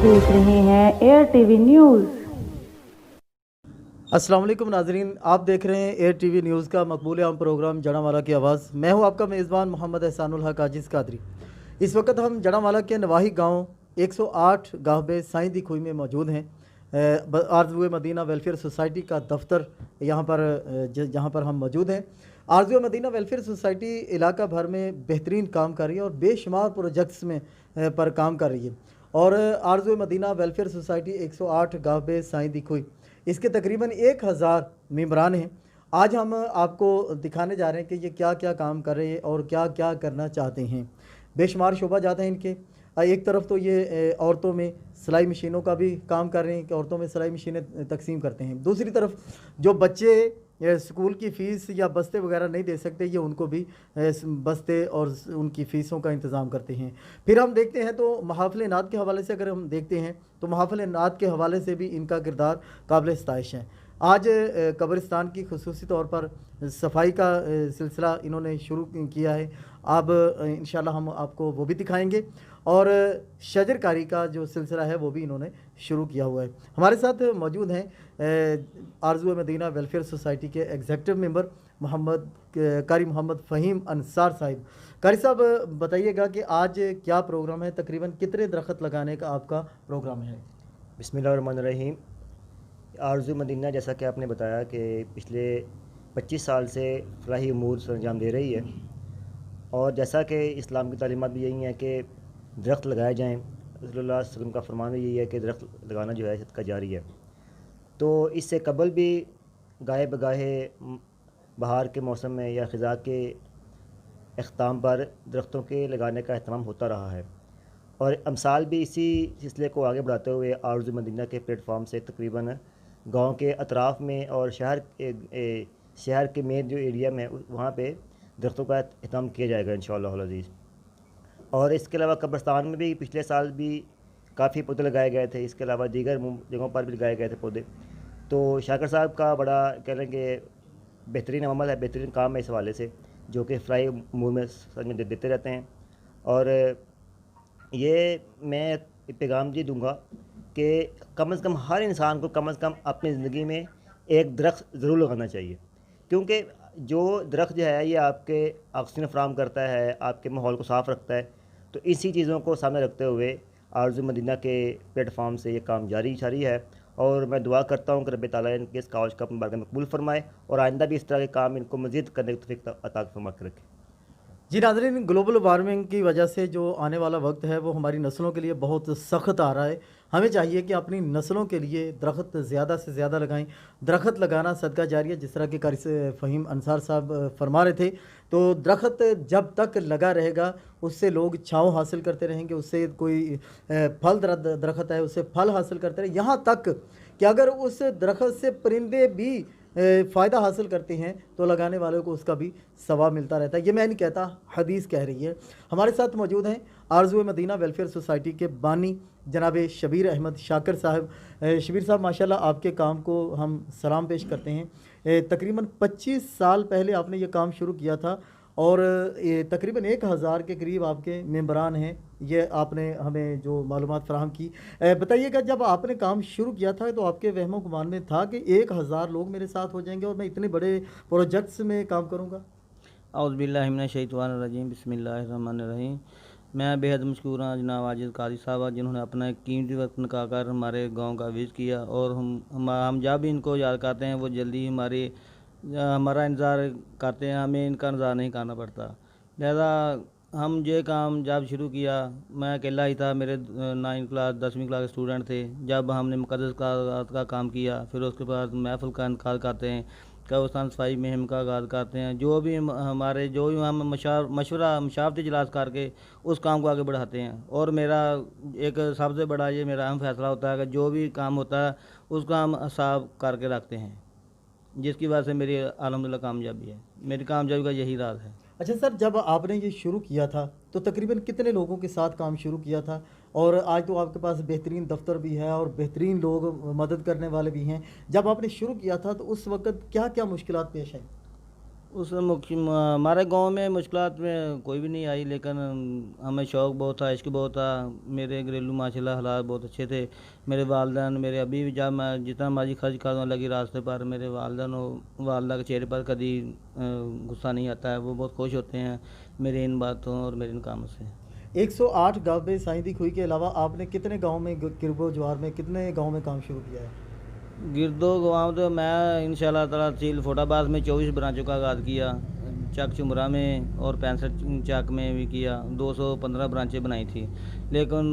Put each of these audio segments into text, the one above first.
देख रहे हैं एयर टीवी न्यूज़। अस्सलाम वालेकुम नाजरीन, आप देख रहे हैं एयर टीवी न्यूज़ का मकबूल आम प्रोग्राम जड़ावाला की आवाज़। मैं हूं आपका मेज़बान मोहम्मद एहसानुल हक आजिज़ कादरी। इस वक्त हम जड़ावाला के नवाही गांव 108 गाहबे साईं दी खुई में मौजूद हैं। आरज़ू मदीना वेलफेयर सोसाइटी का दफ्तर यहाँ पर हम मौजूद हैं। आरज़ू मदीना वेलफेयर सोसाइटी इलाका भर में बेहतरीन काम कर रही है और बेशुमार प्रोजेक्ट्स में पर काम कर रही है। और आरज़ू मदीना वेलफेयर सोसाइटी 108 गाहबे साईं दी खुई, इसके तकरीबन 1000 मेंबरान हैं। आज हम आपको दिखाने जा रहे हैं कि ये क्या क्या काम कर रहे हैं और क्या क्या करना चाहते हैं। बेशुमार शोबा जाते हैं इनके। एक तरफ तो ये औरतों में सिलाई मशीनों का भी काम कर रहे हैं कि औरतों में सिलाई मशीनें तकसीम करते हैं। दूसरी तरफ जो बच्चे स्कूल की फ़ीस या बस्ते वगैरह नहीं दे सकते, ये उनको भी बस्ते और उनकी फ़ीसों का इंतज़ाम करते हैं। फिर हम देखते हैं तो महाफ़िल नात के हवाले से अगर हम देखते हैं तो महाफ़िल नात के हवाले से भी इनका किरदार काबिल इस्ताइश है। आज कब्रिस्तान की खुसूसी तौर पर सफाई का सिलसिला इन्होंने शुरू किया है। अब इंशाल्लाह हम आपको वो भी दिखाएंगे। और शजरकारी का जो सिलसिला है वो भी इन्होंने शुरू किया हुआ है। हमारे साथ मौजूद हैं आरज़ू मदीना वेलफेयर सोसाइटी के एग्जीक्यूटिव मेंबर कारी मोहम्मद फ़हीम अंसार साहिब। कारी साहब, बताइएगा कि आज क्या प्रोग्राम है, तकरीबन कितने दरख्त लगाने का आपका प्रोग्राम है? बिस्मिल्लाहिर्रहमानिर्रहीम। आरज़ू मदीना, जैसा कि आपने बताया कि पिछले 25 साल से फलाही उमूर सर अंजाम दे रही है, और जैसा कि इस्लाम की तालीमात भी यही है कि दरख्त लगाए जाएँ। रसूलुल्लाह सल्लल्लाहु अलैहि वसल्लम का फरमान भी यही है कि दरख्त लगाना जो है सदका जारी है। तो इससे कबल भी गाहे बगाहे बहार के मौसम में या ख़िज़ा के अख्ताम पर दरख्तों के लगाने का अहतमाम होता रहा है, और अमसाल भी इसी सिलसिले को आगे बढ़ाते हुए आरज़ू मदीना के प्लेटफॉर्म से तकरीबन गांव के अतराफ़ में और शहर के मेन जो एरिया में वहाँ पे दरख्तों का अहतमाम किया जाएगा इंशाअल्लाह अज़ीज़। और इसके अलावा कब्रिस्तान में भी पिछले साल भी काफ़ी पौधे लगाए गए थे। इसके अलावा दीगर जगहों पर भी लगाए गए थे पौधे। तो शाकर साहब का बड़ा कह लें कि बेहतरीन अमल है, बेहतरीन काम है इस हवाले से, जो कि फ्लाई मूव में सच में देते रहते हैं। और ये मैं पैगाम जी दूँगा कि कम से कम हर इंसान को कम से कम अपनी ज़िंदगी में एक दरख्त ज़रूर लगाना चाहिए, क्योंकि जो दरख्त जो है ये आपके ऑक्सीजन फराहम करता है, आपके माहौल को साफ़ रखता है। तो इसी चीज़ों को सामने रखते हुए आरज़ू मदीना के प्लेटफॉर्म से ये काम जारी है, और मैं दुआ करता हूँ कि रब ताला इनके इस कावश का अपनी बारगाह में कबूल फरमाए और आइंदा भी इस तरह के काम इनको मज़ीद करने की तौफ़ीक़ अता फरमा के रखे। जी नाज़रीन, ग्लोबल वार्मिंग की वजह से जो आने वाला वक्त है वो हमारी नस्लों के लिए बहुत सख्त आ रहा है। हमें चाहिए कि अपनी नस्लों के लिए दरख्त ज़्यादा से ज़्यादा लगाएं। दरख्त लगाना सदका जारिया, जिस तरह के कारी फ़हीम अंसार साहब फरमा रहे थे। तो दरख्त जब तक लगा रहेगा उससे लोग छाँव हासिल करते रहेंगे, उससे कोई फल दरख्त है उससे फल हासिल करते रहे, यहाँ तक कि अगर उस दरख्त से परिंदे भी फ़ायदा हासिल करते हैं तो लगाने वालों को उसका भी सवाब मिलता रहता है। ये मैं नहीं कहता, हदीस कह रही है। हमारे साथ मौजूद हैं आरज़ू मदीना वेलफेयर सोसाइटी के बानी जनाब शबीर अहमद शाकर साहब। शबीर साहब, माशाल्लाह आपके काम को हम सलाम पेश करते हैं। तकरीबन 25 साल पहले आपने ये काम शुरू किया था और तकरीबन 1000 के करीब आपके मेंबरान हैं। ये आपने हमें जो मालूमात फ़राहम की। बताइएगा, जब आपने काम शुरू किया था तो आपके वहमो गुमान में था कि 1000 लोग मेरे साथ हो जाएंगे और मैं इतने बड़े प्रोजेक्ट्स में काम करूँगा? औज़ु बिल्लाहि मिनश शैतानिर रजीम, बिस्मिल्लाहिर्रहमानिर्रहीम। मैं बेहद मशकूर हूँ जनाब आजिज़ कारी साहब, जिन्होंने अपना एक कीमती वक्त निकाल हमारे गांव का विज़िट किया, और हम जब भी इनको याद करते हैं वो जल्दी हमारा इंतज़ार करते हैं, हमें इनका इंतज़ार नहीं करना पड़ता। लिहाजा हम ये काम जब शुरू किया, मैं अकेला ही था, मेरे 9वीं क्लास 10वीं क्लास के स्टूडेंट थे। जब हमने मुक़द्दस का काम किया, फिर उसके बाद महफ़िल का इनेकाद करते हैं, कब्रिस्तान सफाई मुहिम का आगाज़ करते हैं, जो भी हम मशावरती इजलास करके उस काम को आगे बढ़ाते हैं। और मेरा एक सबसे बड़ा ये मेरा अहम फैसला होता है कि जो भी काम होता है उसका हम हिसाब करके रखते हैं, जिसकी वजह से मेरी अल्हम्दुलिल्लाह कामयाबी है। मेरी कामयाबी का यही राज है। अच्छा सर, जब आपने ये शुरू किया था तो तकरीबन कितने लोगों के साथ काम शुरू किया था? और आज तो आपके पास बेहतरीन दफ्तर भी है और बेहतरीन लोग मदद करने वाले भी हैं। जब आपने शुरू किया था तो उस वक्त क्या क्या मुश्किलात पेश आई? हमारे गांव में मुश्किलात में कोई भी नहीं आई, लेकिन हमें शौक़ बहुत था, इश्क बहुत था। मेरे घरेलू माशाल्लाह हालात बहुत अच्छे थे। मेरे वालिदैन, मेरे अभी भी जब मैं जितना मर्जी खर्च करने लगी रास्ते पर, मेरे वालिदैन और वालिदा के चेहरे पर कभी गुस्सा नहीं आता है। वो बहुत खुश होते हैं मेरे इन बातों और मेरे इन कामों से। 108 गाँव में साइंदी खुई के अलावा आपने कितने गांव में गिरबो जवार में कितने गांव में काम शुरू किया है? गिरदो गाँव तो मैं इंशाल्लाह ताला तहसील फोटाबाद में 24 ब्रांचों का आगाज़ किया, चक चुमरा में और 65 चक में भी किया। 215 ब्रांचें बनाई थी, लेकिन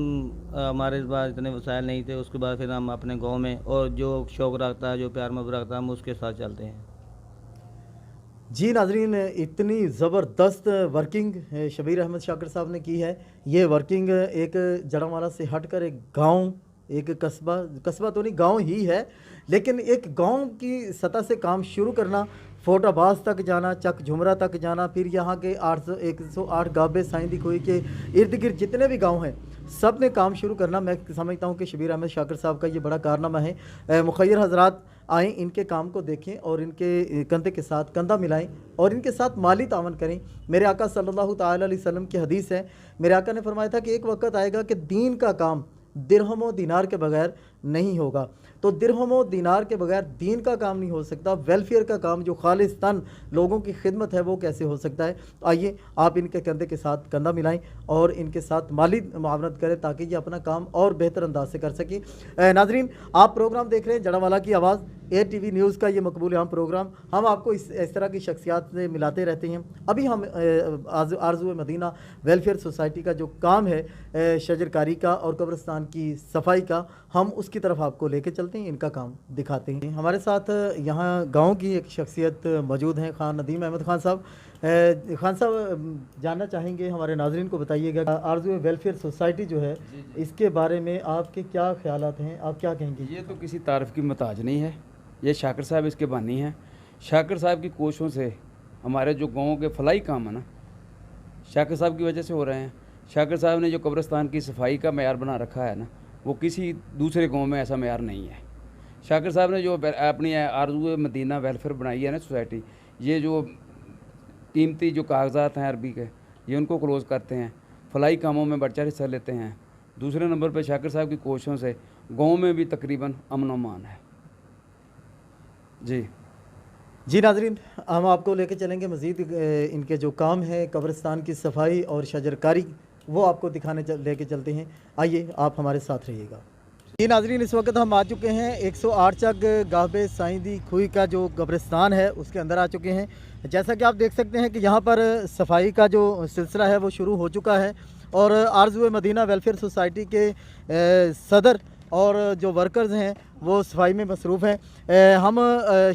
हमारे पास इतने वसाइल नहीं थे। उसके बाद फिर हम अपने गांव में, और जो शौक़ रखता है, जो प्यार मोहब्बत रखता है, हम उसके साथ चलते हैं। जी नाजरीन, इतनी ज़बरदस्त वर्किंग शबीर अहमद शाकिर साहब ने की है। ये वर्किंग एक जड़ावाला से हटकर एक गांव, एक कस्बा तो नहीं गांव ही है, लेकिन एक गांव की सतह से काम शुरू करना, फोटाबाज तक जाना, चक झुमरा तक जाना, फिर यहाँ के 108 गाबे साइंदी खोई के इर्द गिर्द जितने भी गांव हैं, सब ने काम शुरू करना। मैं समझता हूँ कि शबीर अहमद शाकिर साहब का ये बड़ा कारनामा है। मुखय्यर हजरात आएँ, इनके काम को देखें और इनके कंधे के साथ कंधा मिलाएं और इनके साथ माली तावन करें। मेरे आका सल्लल्लाहु ताला अलैहि वसल्लम की हदीस है, मेरे आका ने फरमाया था कि एक वक्त आएगा कि दीन का काम दिरहम व दिनार के बगैर नहीं होगा। तो दिरहम व दिनार के बगैर दीन का काम नहीं हो सकता। वेलफेयर का काम जो खालिस्तान लोगों की खिदमत है, वो कैसे हो सकता है? आइए आप इनके कंधे के साथ कंधा मिलाएं और इनके साथ माली मुआवनत करें ताकि ये अपना काम और बेहतर अंदाज से कर सकें। नाजरीन, आप प्रोग्राम देख रहे हैं जड़ावाला की आवाज़, ATV न्यूज़ का ये मकबूल आम प्रोग्राम। हम आपको इस तरह की शख्सियात से मिलाते रहते हैं। अभी हम आरज़ू मदीना वेलफेयर सोसाइटी का जो काम है शजरकारी का और कब्रिस्तान की सफाई का, हम उसकी तरफ आपको लेके चलते हैं, इनका काम दिखाते हैं। हमारे साथ यहाँ गांव की एक शख्सियत मौजूद हैं, खान नदीम अहमद खान साहब। खान साहब, जानना चाहेंगे, हमारे नाजरीन को बताइएगा, आरज़ू वेलफेयर सोसाइटी जो है, इसके बारे में आपके क्या ख्यालात हैं, आप क्या कहेंगे? ये तो किसी तारीफ़ की मोहताज नहीं है, ये शाकिर साहब इसके बानी हैं। शाकिर साहब की कोशिशों से हमारे जो गाँव के फलाई काम है ना, शाकिर साहब की वजह से हो रहे हैं। शाकिर साहब ने जो कब्रिस्तान की सफाई का मेयार बना रखा है ना, वो किसी दूसरे गांव में ऐसा मेयार नहीं है। शाकिर साहब ने जो अपनी आरज़ू मदीना वेलफेयर बनाई है ना सोसाइटी, ये जो कीमती जो कागजात हैं अरबी के, ये उनको क्लोज़ करते हैं, फलाई कामों में बढ़ चढ़ हिस्सा लेते हैं। दूसरे नंबर पर शाकिर साहब की कोशिशों से गाँव में भी तकरीबन अमन अमान है। जी नाजरीन, हम आपको लेके चलेंगे मज़ीद इनके जो काम है कब्रिस्तान की सफाई और शजरकारी, वो आपको दिखाने लेके चलते हैं। आइए आप हमारे साथ रहिएगा। जी नाजरीन, इस वक्त हम आ चुके हैं 108 चक गाहबे साइंदी खुई का जो कब्रिस्तान है, उसके अंदर आ चुके हैं। जैसा कि आप देख सकते हैं कि यहाँ पर सफाई का जो सिलसिला है वो शुरू हो चुका है और आरज़ू मदीना वेलफेयर सोसाइटी के सदर और जो वर्कर्स हैं वो सफाई में मसरूफ़ हैं। हम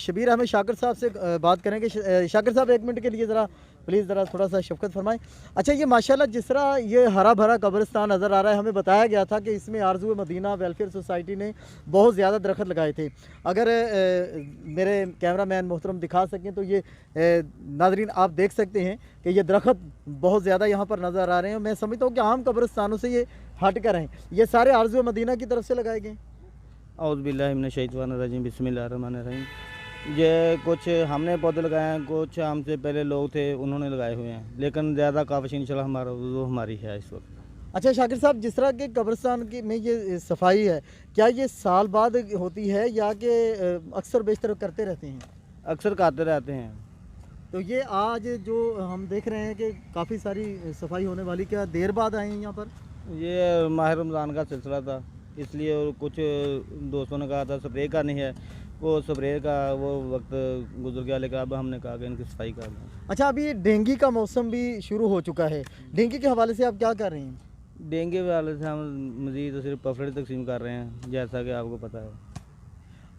शबीर अहमद शाकिर साहब से बात करेंगे। शाकिर साहब, 1 मिनट के लिए ज़रा प्लीज़ ज़रा थोड़ा सा शफ़क़त फरमाएं। अच्छा, ये माशाल्लाह जिस तरह ये हरा भरा कब्रिस्तान नज़र आ रहा है, हमें बताया गया था कि इसमें आरज़ू मदीना वेलफेयर सोसाइटी ने बहुत ज़्यादा दरख्त लगाए थे। अगर मेरे कैमरा मैन मोहतरम दिखा सकें तो ये नाजरीन आप देख सकते हैं कि ये दरख्त बहुत ज़्यादा यहाँ पर नज़र आ रहे हैं। मैं समझता हूँ कि आम कब्रिस्तानों से ये हट कर हैं, ये सारे आरज़ू मदीना की तरफ से लगाए गए। औज़ु बिल्लाहि मिनश शैतानिर रजीम, बिस्मिल्लाहिर रहमानिर रहीम। ये कुछ हमने पौधे लगाए हैं, कुछ हमसे पहले लोग थे उन्होंने लगाए हुए हैं, लेकिन ज़्यादा काविश इंशाल्लाह हमारी है इस वक्त। अच्छा शाकिर साहब, जिस तरह के कब्रिस्तान की में ये सफाई है, क्या ये साल बाद होती है या कि अक्सर बेशतर करते रहते हैं? अक्सर करते रहते हैं। तो ये आज जो हम देख रहे हैं कि काफ़ी सारी सफाई होने वाली, क्या देर बाद आए हैं यहाँ पर? ये माह रमज़ान का सिलसिला था, इसलिए और कुछ दोस्तों ने कहा था स्प्रे करनी है, वो स्प्रे का वो वक्त गुजर गया, लेकिन अब हमने कहा कि इनकी सफाई कर दें। अच्छा, अभी डेंगू का मौसम भी शुरू हो चुका है, डेंगू के हवाले से आप क्या कर रहे हैं? डेंगू वाले से हम मज़ीद सिर्फ पफलेट तकसीम कर रहे हैं, जैसा कि आपको पता है।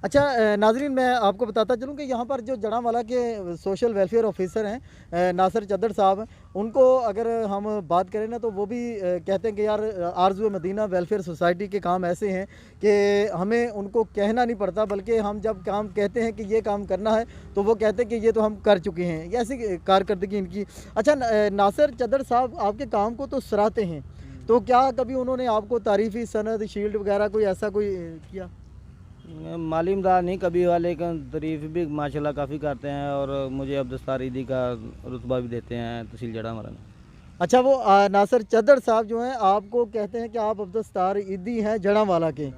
अच्छा नाजरीन, मैं आपको बताता चलूँ कि यहाँ पर जो जड़ावाला के सोशल वेलफेयर ऑफिसर हैं नासिर चद्दड़ साहब, उनको अगर हम बात करें ना तो वो भी कहते हैं कि यार आरज़ू मदीना वेलफेयर सोसाइटी के काम ऐसे हैं कि हमें उनको कहना नहीं पड़ता, बल्कि हम जब काम कहते हैं कि ये काम करना है तो वो कहते हैं कि ये तो हम कर चुके हैं। ये ऐसी कारकर्दगी इनकी। अच्छा नासिर चद्दड़ साहब, आपके काम को तो सराहते हैं, तो क्या कभी उन्होंने आपको तारीफ़ी सनद शील्ड वगैरह कोई ऐसा कोई किया? माली इमदाद नहीं कभी हुआ, लेकिन तारीफ भी माशाल्लाह काफ़ी करते हैं और मुझे अब्दुस्तार ईदी का रुतबा भी देते हैं तहसील जड़ा हमारा में। अच्छा, वो नासिर चद्दर साहब जो हैं आपको कहते हैं कि आप अब्दुस्तार ईदी हैं जड़ावाला के,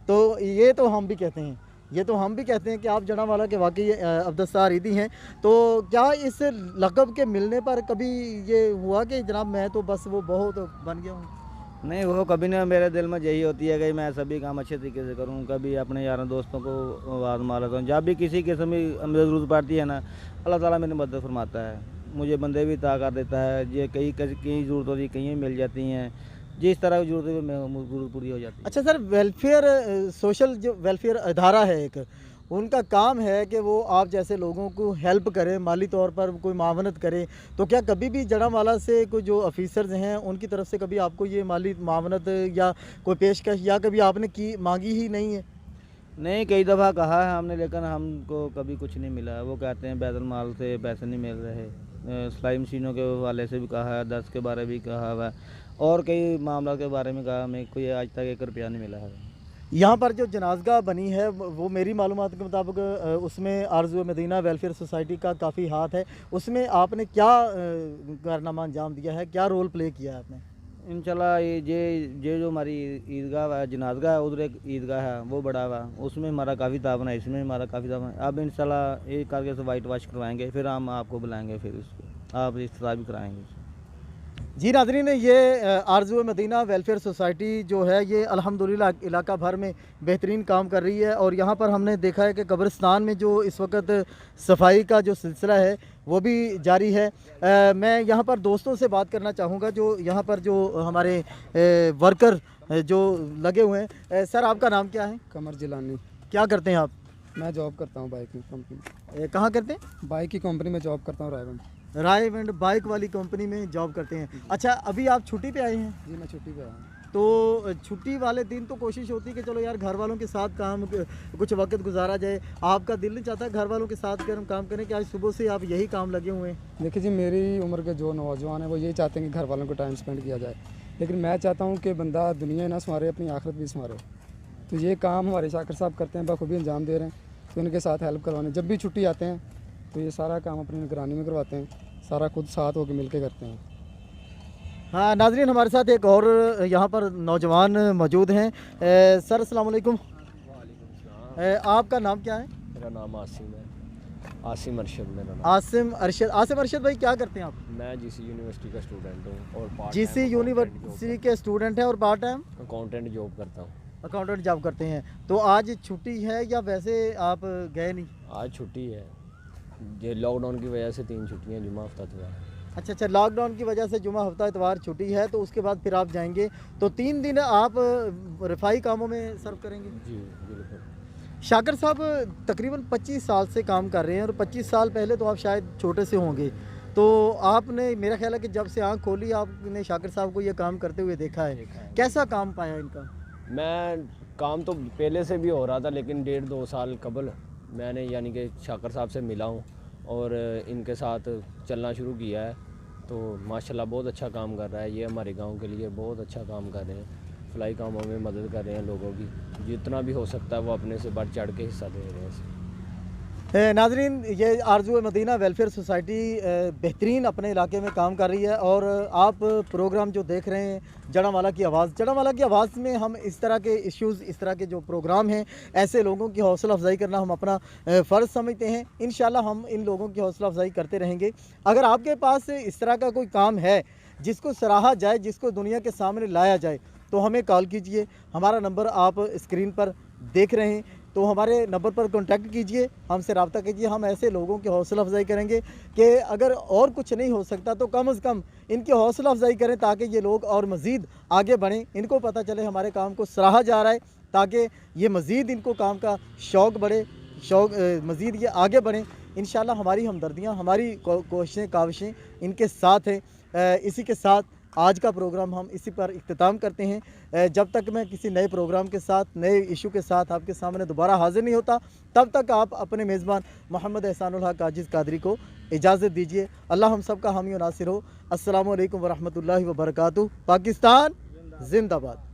तो ये तो हम भी कहते हैं, ये तो हम भी कहते हैं कि आप जड़ावाला के वाकई अब्दुस्तार ईदी हैं। तो क्या इस लक़ब के मिलने पर कभी ये हुआ कि जनाब मैं तो बस वो बहुत बन गया हूँ? नहीं, वो कभी नहीं, मेरे दिल में यही होती है कि मैं सभी काम अच्छे तरीके से करूं, कभी अपने यारों दोस्तों को आवाज़ मार लेता हूँ, जब भी किसी किस्म की ज़रूरत पड़ती है ना, अल्लाह ताला मेरी मदद फरमाता है, मुझे बंदे भी अता कर देता है। ये कई ज़रूरत होती है, कहीं मिल जाती हैं, जिस तरह की ज़रूरत है ज़रूरत पूरी हो जाती है। अच्छा सर, वेलफेयर सोशल जो वेलफेयर अदारा है एक, उनका काम है कि वो आप जैसे लोगों को हेल्प करें, माली तौर पर कोई मावनत करें, तो क्या कभी भी जड़ावाला से कोई जो ऑफिसर्स हैं उनकी तरफ से कभी आपको ये माली मावनत या कोई पेशकश या कभी आपने की मांगी ही नहीं है? नहीं, कई दफ़ा कहा है हमने, लेकिन हमको कभी कुछ नहीं मिला। वो कहते हैं बैतुल माल से पैसे नहीं मिल रहे, सिलाई मशीनों के वाले से भी कहा है, 10 के बारे भी कहा हुआ, और कई मामला के बारे में कहा, हमें कोई आज तक 1 रुपया नहीं मिला है। यहाँ पर जो जनाज़गाह बनी है वो मेरी मालूमात के मुताबिक उसमें आरज़ू मदीना वेलफेयर सोसाइटी का काफ़ी हाथ है, उसमें आपने क्या कारनामा अंजाम दिया है, क्या रोल प्ले किया है आपने? इंशाल्लाह ये जो हमारी ईदगाह है, जनाज़गाह है, उधर एक ईदगाह है वो बड़ा हुआ, उसमें हमारा काफ़ी तावन है, इसमें हमारा काफ़ी तावन है। अब इंशाल्लाह एक करके से वाइट वाश करवाएंगे, फिर हम आपको बुलाएंगे, फिर उसको आप इफ्तिताह भी कराएंगे। जी नाज़रीन, ये आरज़ू मदीना वेलफेयर सोसाइटी जो है ये अल्हम्दुलिल्लाह इलाका भर में बेहतरीन काम कर रही है, और यहाँ पर हमने देखा है कि कब्रिस्तान में जो इस वक्त सफाई का जो सिलसिला है वो भी जारी है। मैं यहाँ पर दोस्तों से बात करना चाहूँगा जो यहाँ पर जो हमारे वर्कर जो लगे हुए हैं। सर, आपका नाम क्या है? कमर जिलानी। क्या करते हैं आप? मैं जॉब करता हूँ बाइक की कंपनी। कहाँ करते हैं? बाइक की कंपनी में जॉब करता हूँ, रायगंज। रायगंज बाइक वाली कंपनी में जॉब करते हैं। अच्छा, अभी आप छुट्टी पे आए हैं? जी, मैं छुट्टी पे आया हूँ। तो छुट्टी वाले दिन तो कोशिश होती है कि चलो यार घर वालों के साथ काम कुछ वक्त गुजारा जाए, आपका दिल नहीं चाहता घर वालों के साथ हम काम करें कि आज सुबह से आप यही काम लगे हुए हैं? देखिए जी, मेरी उम्र के जो नौजवान हैं वो यही चाहते हैं कि घर वालों को टाइम स्पेंड किया जाए, लेकिन मैं चाहता हूँ कि बंदा दुनिया ना संवारे, अपनी आखिरत भी संवारे। तो ये काम हमारे शाकिर साहब करते हैं, बखूबी अंजाम दे रहे हैं। तो उनके साथ हेल्प करवाने, जब भी छुट्टी आते हैं तो ये सारा काम अपनी निगरानी में करवाते हैं, सारा खुद साथ होकर मिल के करते हैं। हाँ नाज़रीन, हमारे साथ एक और यहाँ पर नौजवान मौजूद हैं। सर अस्सलाम वालेकुम। आपका नाम क्या है? मेरा नाम आसिम है, आसिम अरशद मेरा नाम। आसिम अरशद। आसिम अरशद भाई, क्या करते हैं आप? मैं जीसी यूनिवर्सिटी का स्टूडेंट हूँ और जीसी यूनिवर्सिटी के स्टूडेंट हैं और पार्ट टाइम अकाउंटेंट जॉब करता हूँ। अकाउंटेंट जॉब करते हैं। तो आज छुट्टी है या वैसे आप गए नहीं? आज छुट्टी है, ये लॉकडाउन की वजह से 3 छुट्टियाँ, जुमा हफ्ता था। अच्छा, लॉकडाउन की वजह से जुमा हफ्ता इतवार छुट्टी है, तो उसके बाद फिर आप जाएंगे, तो 3 दिन आप रफाई कामों में सर्व करेंगे? जी बिल्कुल। शाकिर साहब तकरीबन 25 साल से काम कर रहे हैं, और 25 साल पहले तो आप शायद छोटे से होंगे, तो आपने, मेरा ख्याल है कि जब से आँख खोली आपने शाकिर साहब को ये काम करते हुए देखा है, कैसा काम पाया इनका? मैं काम तो पहले से भी हो रहा था, लेकिन 1.5-2 साल कबल मैंने यानी कि शाकिर साहब से मिला हूँ और इनके साथ चलना शुरू किया है। तो माशाल्लाह बहुत अच्छा काम कर रहा है, ये हमारे गांव के लिए बहुत अच्छा काम कर रहे हैं, फलाई कामों में मदद कर रहे हैं लोगों की, जितना भी हो सकता है वो अपने से बढ़ चढ़ के हिस्सा दे रहे हैं। नाजरीन, ये आरज़ू मदीना वेलफेयर सोसाइटी बेहतरीन अपने इलाके में काम कर रही है, और आप प्रोग्राम जो देख रहे हैं जड़ावाला की आवाज़, जड़ावाला की आवाज़ में हम इस तरह के इश्यूज़, इस तरह के जो प्रोग्राम हैं, ऐसे लोगों की हौसला अफजाई करना हम अपना फ़र्ज़ समझते हैं। इंशाल्लाह हम इन लोगों की हौसला अफजाई करते रहेंगे। अगर आपके पास इस तरह का कोई काम है जिसको सराहा जाए, जिसको दुनिया के सामने लाया जाए, तो हमें कॉल कीजिए। हमारा नंबर आप स्क्रीन पर देख रहे हैं, तो हमारे नंबर पर कांटेक्ट कीजिए, हमसे रब्ता कीजिए। हम ऐसे लोगों की हौसला अफजाई करेंगे कि अगर और कुछ नहीं हो सकता तो कम से कम इनकी हौसला अफजाई करें, ताकि ये लोग और मज़ीद आगे बढ़ें, इनको पता चले हमारे काम को सराहा जा रहा है, ताकि ये मज़ीद इनको काम का शौक़ बढ़े, मज़ीद ये आगे बढ़ें। इंशाल्लाह हमारी हमदर्दियाँ, हमारी कोशिशें, काविशें इनके साथ हैं। इसी के साथ आज का प्रोग्राम हम इसी पर इख्तिताम करते हैं। जब तक मैं किसी नए प्रोग्राम के साथ, नए इशू के साथ आपके सामने दोबारा हाजिर नहीं होता, तब तक आप अपने मेज़बान मोहम्मद एहसानुल हक काजिज़ कादरी को इजाज़त दीजिए। अल्लाह हम सब का हामी और नासिर हो। अस्सलामु अलैकुम वरहमतुल्लाहि वबरकातुहू। पाकिस्तान जिंदाबाद।